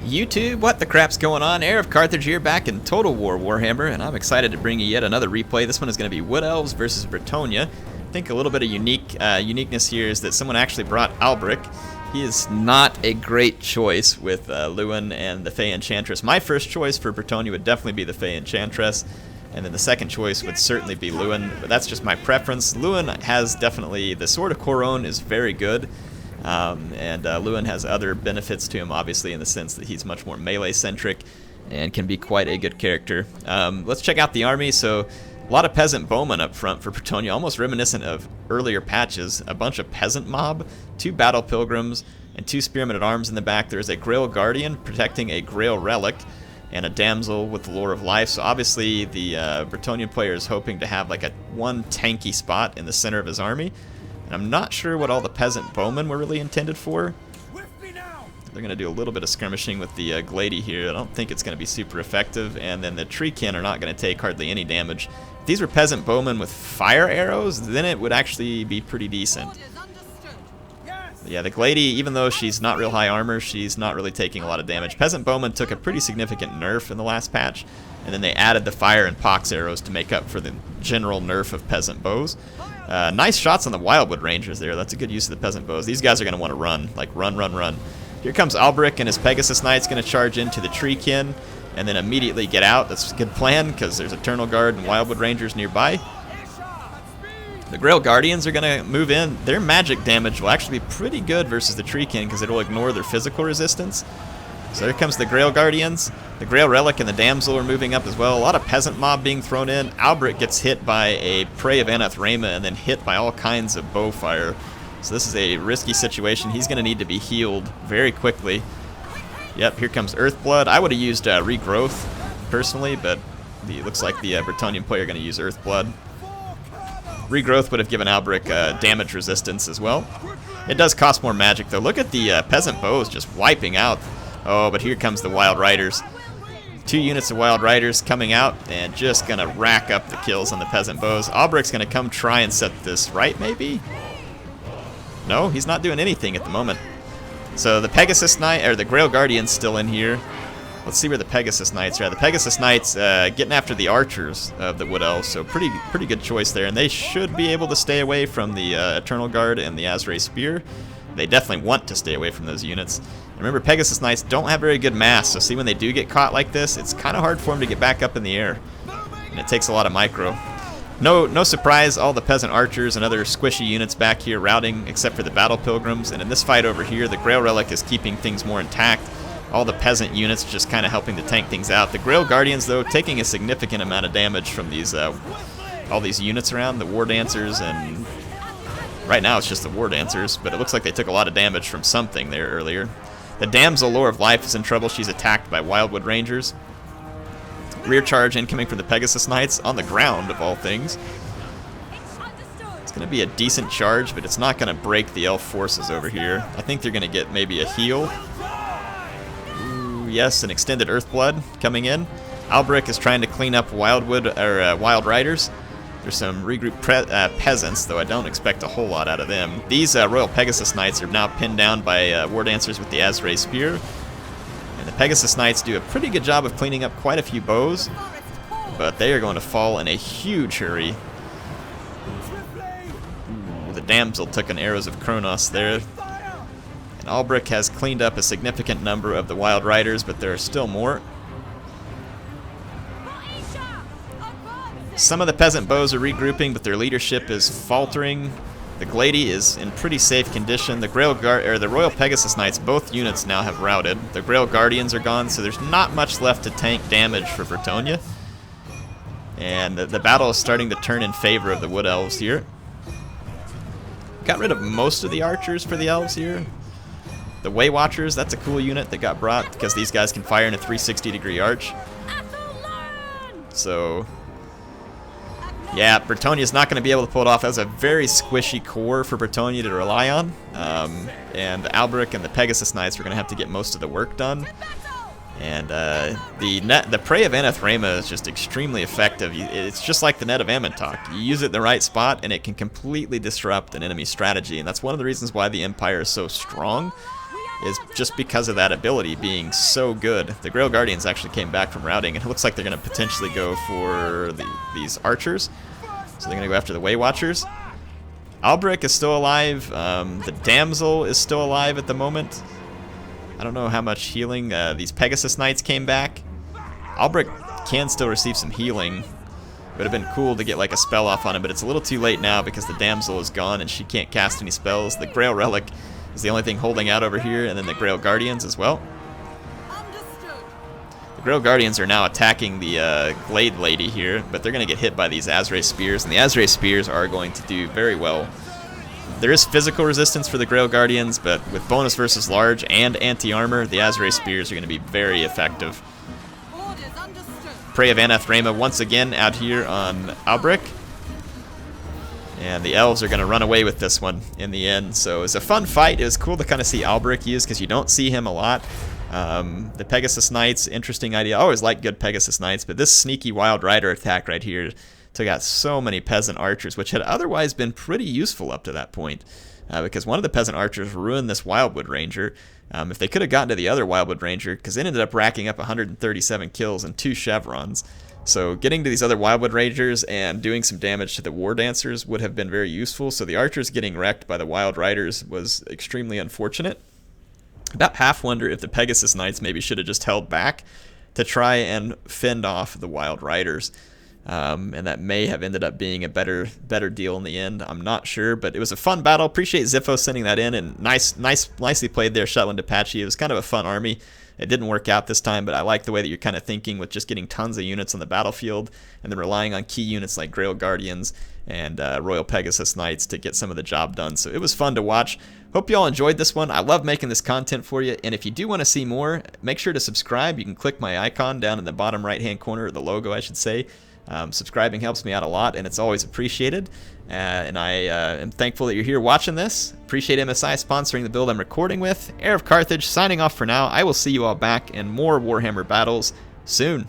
YouTube, what the crap's going on? HeirofCarthage here, back in Total War Warhammer, and I'm excited to bring you yet another replay. This one is going to be Wood Elves versus Bretonnia. I think a little bit of uniqueness here is that someone actually brought Alberic. He is not a great choice with Lewin and the Fey Enchantress. My first choice for Bretonnia would definitely be the Fey Enchantress, and then the second choice would certainly be Lewin, but that's just my preference. Lewin has definitely, the Sword of Coron is very good. Lewin has other benefits to him, obviously, in the sense that he's much more melee-centric and can be quite a good character. Let's check out the army. So, a lot of peasant bowmen up front for Bretonnia, almost reminiscent of earlier patches. A bunch of peasant mob, 2 battle pilgrims, and 2 spearmen at arms in the back. There's a Grail Guardian protecting a Grail Relic, and a damsel with the Lore of Life. So obviously the Bretonnian player is hoping to have like one tanky spot in the center of his army. And I'm not sure what all the peasant bowmen were really intended for. They're going to do a little bit of skirmishing with the Glady here. I don't think it's going to be super effective. And then the Treekin are not going to take hardly any damage. If these were peasant bowmen with fire arrows, then it would actually be pretty decent. But yeah, the Glady, even though she's not real high armor, she's not really taking a lot of damage. Peasant bowmen took a pretty significant nerf in the last patch. And then they added the fire and pox arrows to make up for the general nerf of peasant bows. Nice shots on the Wildwood Rangers there. That's a good use of the peasant bows. These guys are going to want to run. Like, run, run, run. Here comes Alberic and his Pegasus Knight's going to charge into the Treekin and then immediately get out. That's a good plan because there's Eternal Guard and Wildwood Rangers nearby. The Grail Guardians are going to move in. Their magic damage will actually be pretty good versus the Treekin because it'll ignore their physical resistance. So here comes the Grail Guardians. The Grail Relic and the Damsel are moving up as well. A lot of peasant mob being thrown in. Alberic gets hit by a Prey of Anathrema and then hit by all kinds of bow fire. So this is a risky situation. He's going to need to be healed very quickly. Yep, here comes Earthblood. I would have used Regrowth personally, but it looks like the Bretonnian player are going to use Earthblood. Regrowth would have given Alberic damage resistance as well. It does cost more magic though. Look at the peasant bows just wiping out. Oh, but here comes the Wild Riders. 2 units of Wild Riders coming out and just going to rack up the kills on the peasant bows. Alberic's going to come try and set this right, maybe? No, he's not doing anything at the moment. So the Pegasus Knight, or the Grail Guardian's still in here. Let's see where the Pegasus Knights are. The Pegasus Knights getting after the archers of the Wood Elves, so pretty good choice there. And they should be able to stay away from the Eternal Guard and the Azrae Spear. They definitely want to stay away from those units. Remember, Pegasus Knights don't have very good mass, so see when they do get caught like this, it's kind of hard for them to get back up in the air. And it takes a lot of micro. No surprise, all the peasant archers and other squishy units back here routing, except for the battle pilgrims. And in this fight over here, the Grail Relic is keeping things more intact. All the peasant units just kind of helping to tank things out. The Grail Guardians, though, taking a significant amount of damage from these all these units around, the War Dancers, and right now it's just the War Dancers, but it looks like they took a lot of damage from something there earlier. The Damsel, Lore of Life, is in trouble. She's attacked by Wildwood Rangers. Rear charge incoming from the Pegasus Knights on the ground, of all things. It's going to be a decent charge, but it's not going to break the elf forces over here. I think they're going to get maybe a heal. Ooh, yes, an extended Earthblood coming in. Alberic is trying to clean up Wild Riders. There's some regrouped peasants, though I don't expect a whole lot out of them. These Royal Pegasus Knights are now pinned down by War Dancers with the Azrae Spear. And the Pegasus Knights do a pretty good job of cleaning up quite a few bows, but they are going to fall in a huge hurry. Ooh, the Damsel took an Arrows of Kronos there. And Alberic has cleaned up a significant number of the Wild Riders, but there are still more. Some of the peasant bows are regrouping, but their leadership is faltering. The Glady is in pretty safe condition. The the Royal Pegasus Knights, both units now have routed. The Grail Guardians are gone, so there's not much left to tank damage for Bretonnia. And the battle is starting to turn in favor of the Wood Elves here. Got rid of most of the archers for the Elves here. The Way Watchers, that's a cool unit that got brought because these guys can fire in a 360-degree arch. So yeah, Bretonnia's not going to be able to pull it off. That was a very squishy core for Bretonnia to rely on. And Alberic and the Pegasus Knights were going to have to get most of the work done. And the Prey of Anathrema is just extremely effective. It's just like the Net of Amantok. You use it in the right spot, and it can completely disrupt an enemy's strategy. And that's one of the reasons why the Empire is so strong, is just because of that ability being so good. The Grail Guardians actually came back from routing, and it looks like they're going to potentially go for these archers. So they're going to go after the Way Watchers. Alberic is still alive. The Damsel is still alive at the moment. I don't know how much healing. These Pegasus Knights came back. Alberic can still receive some healing. It would have been cool to get like a spell off on him, but it's a little too late now because the Damsel is gone and she can't cast any spells. The Grail Relic is the only thing holding out over here, and then the Grail Guardians as well. The Grail Guardians are now attacking the Glade Lady here, but they're going to get hit by these Azray Spears, and the Azray Spears are going to do very well. There is physical resistance for the Grail Guardians, but with bonus versus large and anti-armor, the Azray Spears are going to be very effective. Prey of Anathrema once again out here on Alberic. And the Elves are going to run away with this one in the end. So it was a fun fight. It was cool to kind of see Alberic used because you don't see him a lot. The Pegasus Knights, interesting idea. I always like good Pegasus Knights, but this sneaky Wild Rider attack right here took out so many Peasant Archers, which had otherwise been pretty useful up to that point. Because one of the Peasant Archers ruined this Wildwood Ranger. If they could have gotten to the other Wildwood Ranger, because it ended up racking up 137 kills and 2 chevrons. So getting to these other Wildwood Rangers and doing some damage to the War Dancers would have been very useful. So the Archers getting wrecked by the Wild Riders was extremely unfortunate. About half wonder if the Pegasus Knights maybe should have just held back to try and fend off the Wild Riders. And that may have ended up being a better deal in the end. I'm not sure, but it was a fun battle. Appreciate Ziffo sending that in, and nicely played there, Shetland Apache. It was kind of a fun army. It didn't work out this time, but I like the way that you're kind of thinking with just getting tons of units on the battlefield and then relying on key units like Grail Guardians and Royal Pegasus Knights to get some of the job done. So it was fun to watch. Hope you all enjoyed this one. I love making this content for you, and if you do want to see more, make sure to subscribe. You can click my icon down in the bottom right-hand corner, or the logo, I should say. Subscribing helps me out a lot, and it's always appreciated. And I am thankful that you're here watching this. Appreciate MSI sponsoring the build I'm recording with. HeirofCarthage signing off for now. I will see you all back in more Warhammer battles soon.